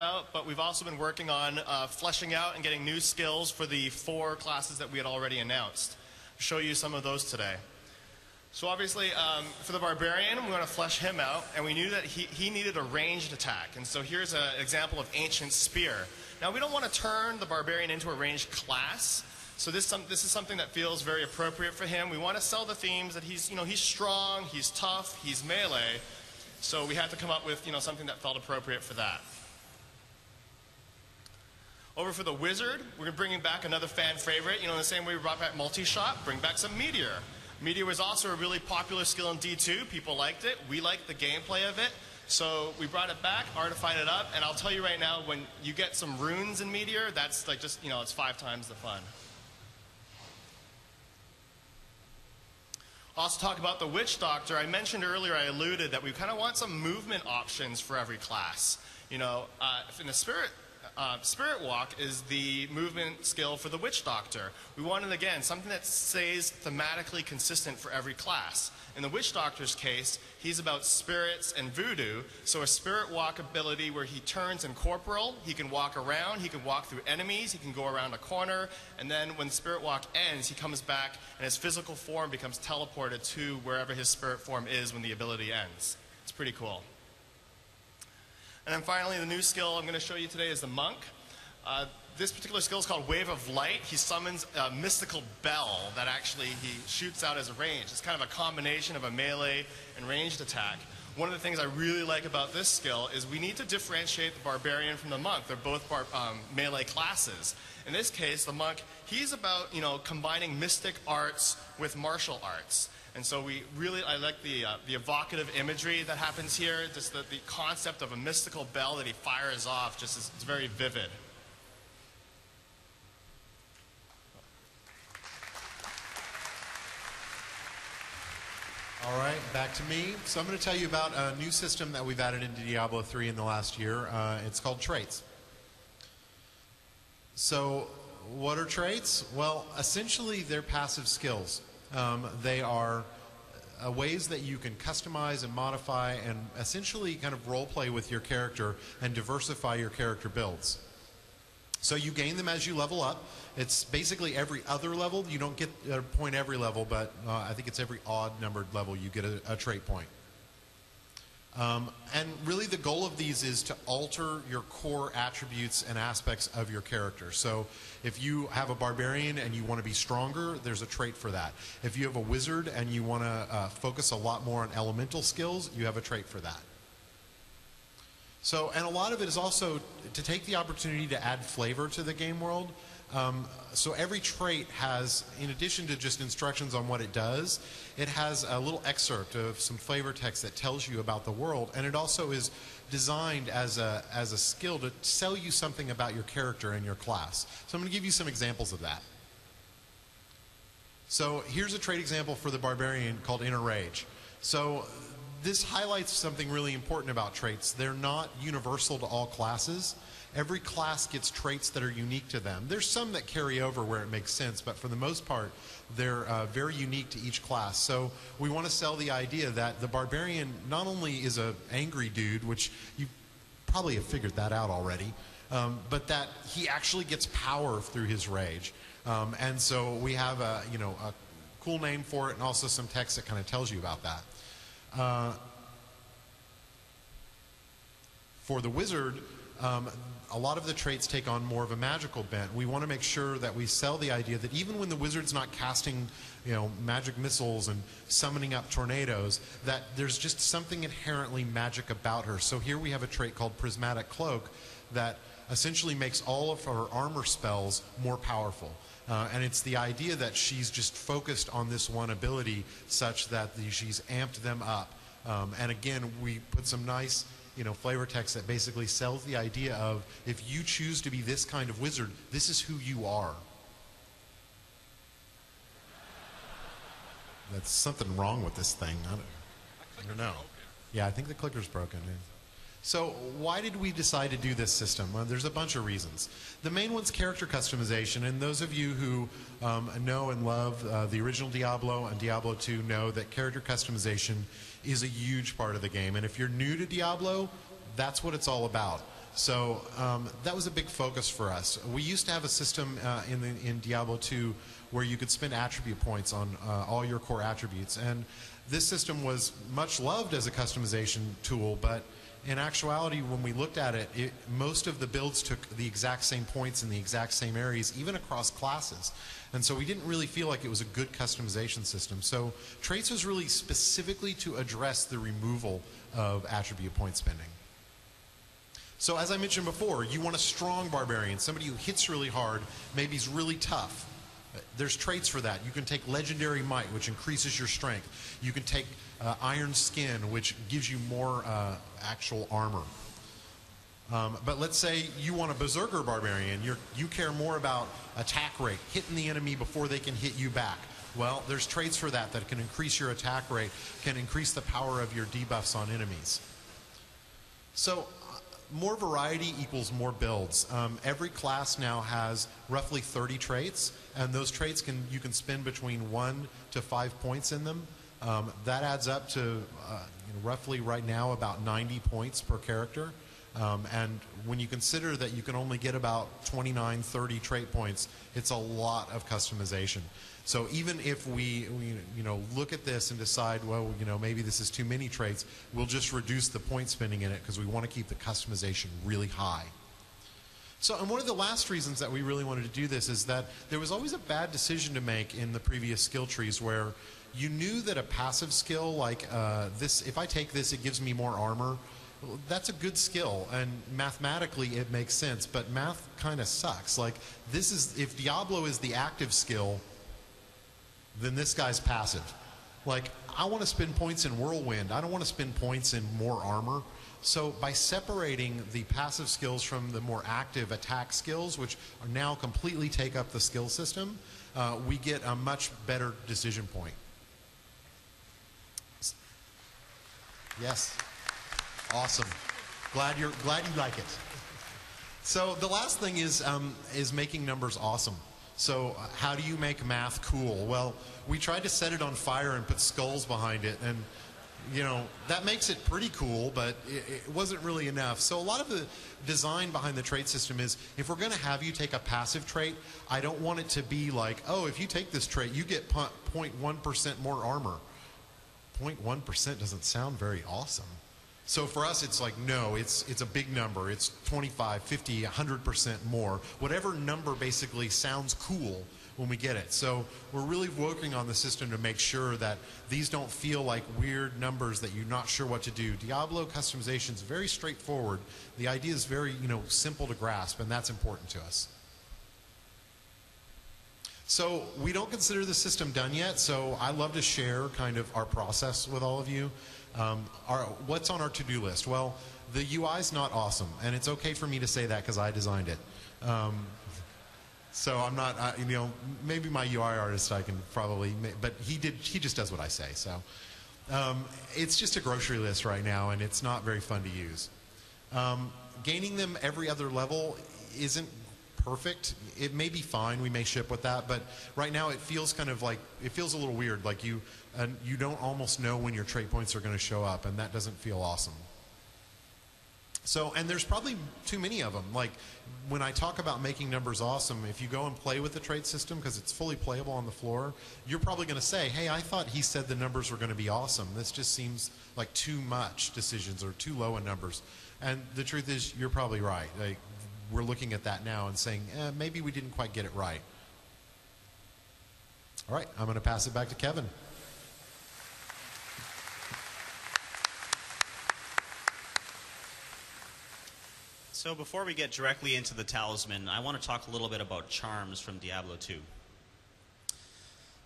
out, but we've also been working on fleshing out and getting new skills for the 4 classes that we had already announced. I'll show you some of those today. So obviously, for the Barbarian, we want to flesh him out, and we knew that he needed a ranged attack. And so here's an example of Ancient Spear. Now, we don't want to turn the Barbarian into a ranged class, so this is something that feels very appropriate for him. We want to sell the themes that he's strong, he's tough, he's melee, so we had to come up with something that felt appropriate for that. Over for the Wizard, we're bringing back another fan favorite. In the same way we brought back Multi-Shot, bring back some Meteor. Meteor was also a really popular skill in D2. People liked it. We liked the gameplay of it. So we brought it back, artified it up, and I'll tell you right now, when you get some runes in Meteor, that's like just, it's 5 times the fun. I'll also talk about the Witch Doctor. I mentioned earlier, I alluded that we kind of want some movement options for every class. In the Spirit Walk is the movement skill for the Witch Doctor. We wanted, again, something that stays thematically consistent for every class. In the Witch Doctor's case, he's about spirits and voodoo, so a Spirit Walk ability where he turns incorporeal, he can walk around, he can walk through enemies, he can go around a corner, and then when the Spirit Walk ends, he comes back and his physical form becomes teleported to wherever his spirit form is when the ability ends. It's pretty cool. And then finally, the new skill I'm going to show you today is the Monk. This particular skill is called Wave of Light. He summons a mystical bell that actually he shoots out as a range. It's kind of a combination of a melee and ranged attack. One of the things I really like about this skill is we need to differentiate the Barbarian from the Monk. They're both melee classes. In this case, the Monk, he's about combining mystic arts with martial arts. And so I like the evocative imagery that happens here. Just the concept of a mystical bell that he fires off it's very vivid. All right, back to me. So I'm going to tell you about a new system that we've added into Diablo 3 in the last year. It's called traits. So what are traits? Well, essentially they're passive skills. They are ways that you can customize and modify and essentially kind of role play with your character and diversify your character builds. So you gain them as you level up. It's basically every other level. You don't get a point every level, but I think it's every odd numbered level you get a trait point. And really the goal of these is to alter your core attributes and aspects of your character. So if you have a Barbarian and you want to be stronger, there's a trait for that. If you have a Wizard and you want to focus a lot more on elemental skills, you have a trait for that. So, and a lot of it is also to take the opportunity to add flavor to the game world. So every trait has, in addition to just instructions on what it does, it has a little excerpt of some flavor text that tells you about the world, and it also is designed as a skill to tell you something about your character and your class. So I'm going to give you some examples of that. So here's a trait example for the Barbarian called Inner Rage. So this highlights something really important about traits. They're not universal to all classes. Every class gets traits that are unique to them. There's some that carry over where it makes sense, but for the most part, they're very unique to each class. So we want to sell the idea that the Barbarian not only is an angry dude, which you probably have figured that out already, but that he actually gets power through his rage. And so we have a cool name for it, and also some text that kind of tells you about that. For the Wizard, a lot of the traits take on more of a magical bent. We want to make sure that we sell the idea that even when the Wizard's not casting, magic missiles and summoning up tornadoes, that there's just something inherently magic about her. So here we have a trait called Prismatic Cloak that essentially makes all of her armor spells more powerful. And it's the idea that she's just focused on this one ability such that she's amped them up. And again, we put some nice flavor text that basically sells the idea of, if you choose to be this kind of wizard, this is who you are. That's something wrong with this thing. I don't know. Yeah, I think the clicker's broken. So why did we decide to do this system? Well, there's a bunch of reasons. The main one's character customization, and those of you who know and love the original Diablo and Diablo 2 know that character customization is a huge part of the game. And if you're new to Diablo, that's what it's all about. So that was a big focus for us. We used to have a system in Diablo 2 where you could spend attribute points on all your core attributes. And this system was much loved as a customization tool, but in actuality, when we looked at it, most of the builds took the exact same points in the exact same areas, even across classes. And so we didn't really feel like it was a good customization system. So traits was really specifically to address the removal of attribute point spending. So as I mentioned before, you want a strong barbarian, somebody who hits really hard, maybe is really tough. There's traits for that. You can take Legendary Might, which increases your strength. You can take Iron Skin, which gives you more actual armor. But let's say you want a Berserker Barbarian. You care more about attack rate, hitting the enemy before they can hit you back. Well, there's traits for that that can increase your attack rate, can increase the power of your debuffs on enemies. So more variety equals more builds. Every class now has roughly 30 traits, and those traits you can spend between 1 to 5 points in them. That adds up to roughly right now about 90 points per character. And when you consider that you can only get about 29, 30 trait points, it's a lot of customization. So even if we look at this and decide, well, maybe this is too many traits, we'll just reduce the point spending in it because we want to keep the customization really high. So, and one of the last reasons that we really wanted to do this is that there was always a bad decision to make in the previous skill trees where you knew that a passive skill like this, if I take this, it gives me more armor. Well, that's a good skill, and mathematically it makes sense, but math kind of sucks. Like, if Diablo is the active skill, then this guy's passive. Like, I want to spend points in Whirlwind. I don't want to spend points in more armor. So by separating the passive skills from the more active attack skills, which are now completely take up the skill system, we get a much better decision point. Yes. Awesome. Glad you like it. So the last thing is making numbers awesome. So how do you make math cool? Well, we tried to set it on fire and put skulls behind it, and that makes it pretty cool, but it wasn't really enough. So a lot of the design behind the trait system is, if we're going to have you take a passive trait, I don't want it to be like, oh, if you take this trait, you get 0.1% more armor. 0.1% doesn't sound very awesome. So for us, it's like, no, it's a big number. It's 25, 50, 100% more. Whatever number basically sounds cool when we get it. So we're really working on the system to make sure that these don't feel like weird numbers that you're not sure what to do. Diablo customization is very straightforward. The idea is very, simple to grasp, and that's important to us. So we don't consider the system done yet, so I love to share kind of our process with all of you. What's on our to-do list? Well, the UI is not awesome, and it's okay for me to say that because I designed it. So I'm not, maybe my UI artist I can probably, but he just does what I say. So it's just a grocery list right now, and it's not very fun to use. Gaining them every other level isn't perfect. It may be fine. We may ship with that, but right now it feels kind of like, it feels a little weird. Like you don't almost know when your trait points are going to show up, and that doesn't feel awesome. So, and there's probably too many of them. Like when I talk about making numbers awesome, if you go and play with the trait system, because it's fully playable on the floor, you're probably going to say, hey, I thought he said the numbers were going to be awesome. This just seems like too much decisions or too low in numbers. And the truth is, you're probably right. Like, we're looking at that now and saying, maybe we didn't quite get it right. All right, I'm going to pass it back to Kevin. So before we get directly into the talisman, I want to talk a little bit about charms from Diablo 2.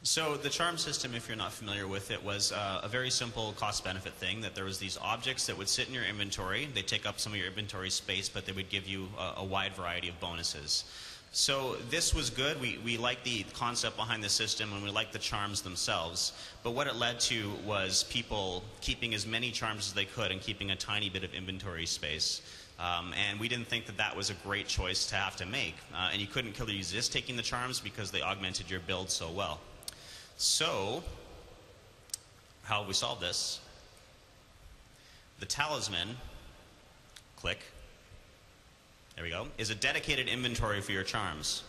So the charm system, if you're not familiar with it, was a very simple cost-benefit thing, that there was these objects that would sit in your inventory. They take up some of your inventory space, but they would give you a wide variety of bonuses. So this was good. We liked the concept behind the system, and we liked the charms themselves. But what it led to was people keeping as many charms as they could and keeping a tiny bit of inventory space. And we didn't think that that was a great choice to have to make. And you couldn't really resist taking the charms because they augmented your build so well. So, how have we solved this? The talisman, click, there we go, is a dedicated inventory for your charms.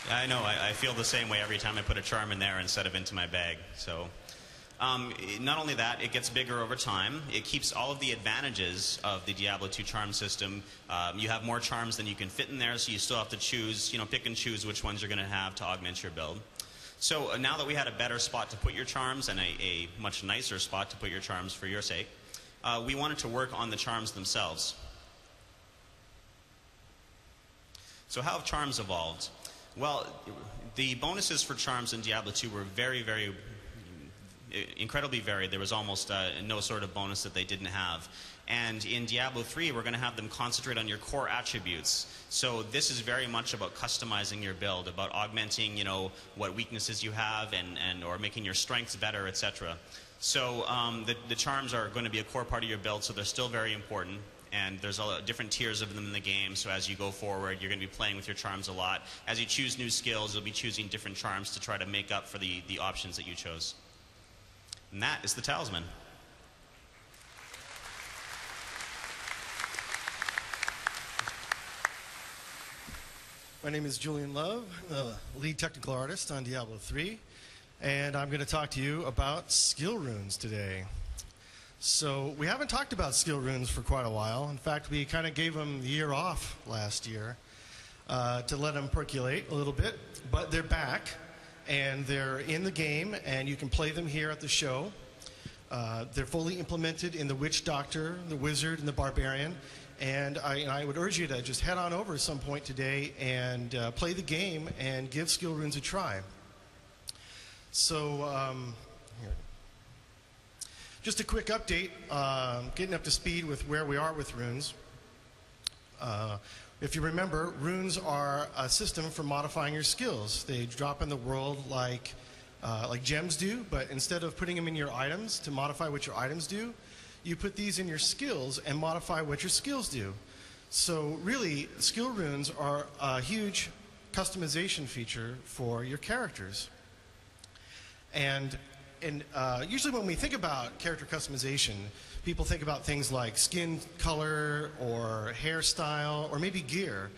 Yeah, I know, I feel the same way every time I put a charm in there instead of into my bag. So, not only that, it gets bigger over time. It keeps all of the advantages of the Diablo 2 charm system. You have more charms than you can fit in there, so you still have to choose, pick and choose which ones you're going to have to augment your build. So now that we had a better spot to put your charms and a much nicer spot to put your charms for your sake, we wanted to work on the charms themselves. So how have charms evolved? Well, the bonuses for charms in Diablo 2 were very, very incredibly varied. There was almost no sort of bonus that they didn't have. And in Diablo 3, we're going to have them concentrate on your core attributes. So this is very much about customizing your build, about augmenting, what weaknesses you have or making your strengths better, etc. So the charms are going to be a core part of your build, so they're still very important. And there's different tiers of them in the game, so as you go forward, you're going to be playing with your charms a lot. As you choose new skills, you'll be choosing different charms to try to make up for the options that you chose. And that is the talisman. My name is Julian Love, lead technical artist on Diablo 3, and I'm going to talk to you about skill runes today. So we haven't talked about skill runes for quite a while. In fact, we kind of gave them the year off last year to let them percolate a little bit. But they're back, and they're in the game, and you can play them here at the show. They're fully implemented in the Witch Doctor, the Wizard, and the Barbarian. And I would urge you to just head on over at some point today and play the game and give skill runes a try. So here. Just a quick update, getting up to speed with where we are with runes. If you remember, runes are a system for modifying your skills. They drop in the world like gems do, but instead of putting them in your items to modify what your items do, you put these in your skills and modify what your skills do. So really, skill runes are a huge customization feature for your characters. And usually when we think about character customization, people think about things like skin color or hairstyle or maybe gear.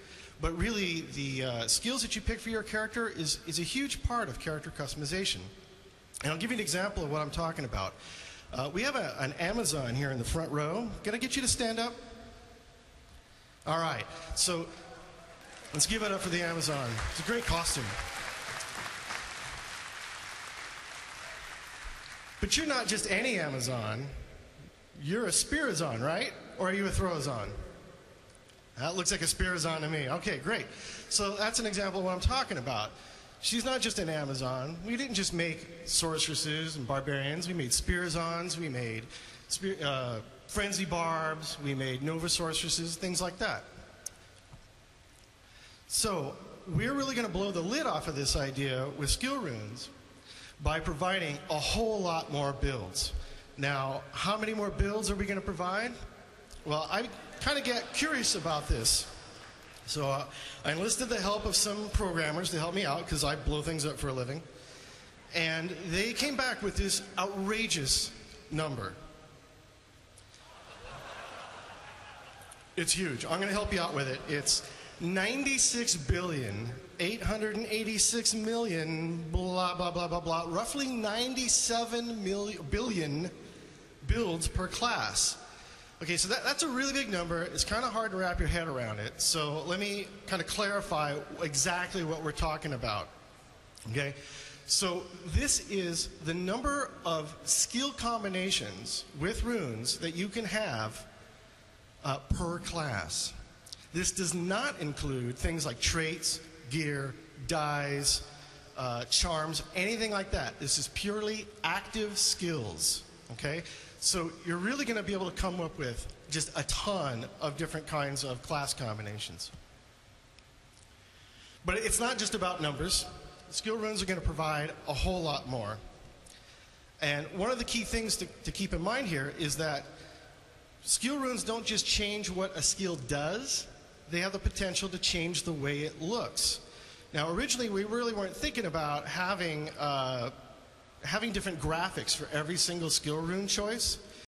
But really, the skills that you pick for your character is a huge part of character customization. And I'll give you an example of what I'm talking about. We have an Amazon here in the front row. Can I get you to stand up? All right. So let's give it up for the Amazon. It's a great costume. But you're not just any Amazon. You're a Spirazon, right? Or are you a Throwazon? That looks like a Spirazon to me. Okay, great. So that's an example of what I'm talking about. She's not just an Amazon. We didn't just make sorceresses and barbarians. We made Spirazons. We made frenzy barbs. We made Nova sorceresses, things like that. So we're really going to blow the lid off of this idea with skill runes by providing a whole lot more builds. Now, how many more builds are we going to provide? Well, I kind of get curious about this. So I enlisted the help of some programmers to help me out because I blow things up for a living. And they came back with this outrageous number. It's huge. I'm going to help you out with it. It's 96,886,000,000, blah, blah, blah, blah, blah, roughly 97 billion builds per class. Okay, so that's a really big number. It's kind of hard to wrap your head around it. So let me kind of clarify exactly what we're talking about. Okay, so this is the number of skill combinations with runes that you can have per class. This does not include things like traits, gear, dyes, charms, anything like that. This is purely active skills, okay? So you're really going to be able to come up with just a ton of different kinds of class combinations. But it's not just about numbers. Skill runes are going to provide a whole lot more. And one of the key things to keep in mind here is that skill runes don't just change what a skill does, they have the potential to change the way it looks. Now, originally, we really weren't thinking about having having different graphics for every single skill rune choice